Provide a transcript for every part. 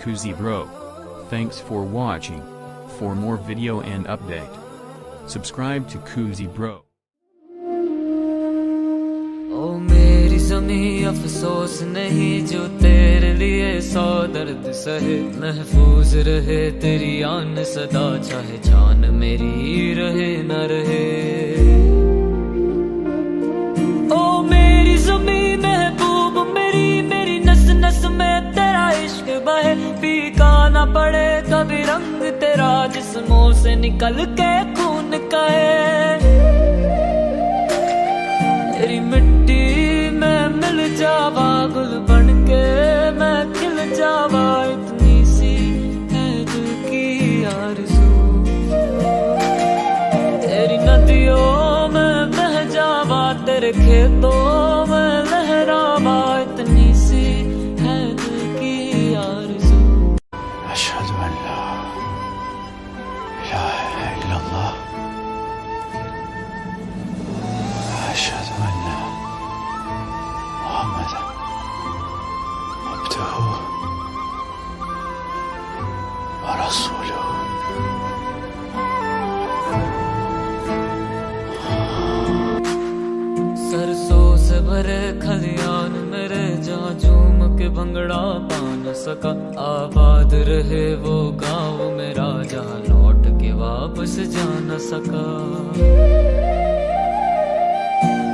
Kuzi Bro. Thanks for watching. For more video and update, subscribe to Kuzi Bro. ओ मेरी ज़मीं अफसोस नहीं जो तेरे लिए 100 दर्द सहे। महफूज रहे तेरी आन सदा, चाहे जान मेरी रहे न रहे। ओ मेरी ज़मीं महबूब मेरी, मेरी नस नस में तेरा इश्क बहे। फीका ना पड़े कभी रंग तेरा, जिस्मों से निकल के खून कहे। तेरी मिट्टी में मिल जावा गुल बन के, मैं खिल जावा, इतनी सी है दिल की आरज़ू। तेरी नदियों में बह जावा, तेरे खेतों में लहरावा, इतनी सी है दिल की आरज़ू। अशहदु अन ला इलाहा इल्लल्लाह, अशहदु अन्ना मुहम्मदन अब्दुहु व रसूलुहु। सरसों से भरे खलियान मेरे, जहाँ झूम के भंगड़ा पा न सका। आबाद रहे वो गाँव मेरा, जहाँ लौट के वापस जा न सका।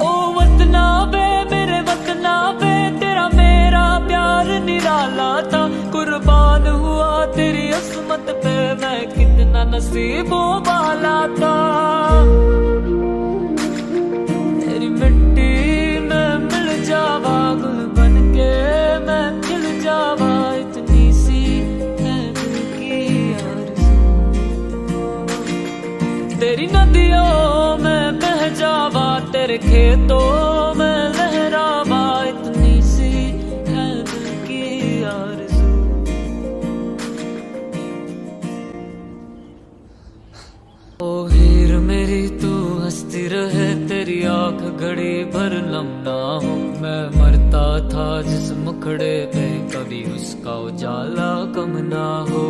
ओ वतना बे मेरे वतना बे, तेरा मेरा प्यार निराला था। कुर्बान हुआ तेरी अस्मत पे, मैं कितना नसीबों वाला था। तेरी मिट्टी में मिल जावा गुल बन के, मैं खिल जावा, इतनी सी है दिल की आरज़ू। तेरी नदियों में बह जावा, तेरे खेतों में लहरावा, इतनी सी है दिल की आरज़ू। ओ हीर मेरी तू हंसती रहे, तेरी आंख घड़ी भर नम ना हो। मैं मरता था जिस मुखड़े पे, कभी उसका उजाला कम ना हो।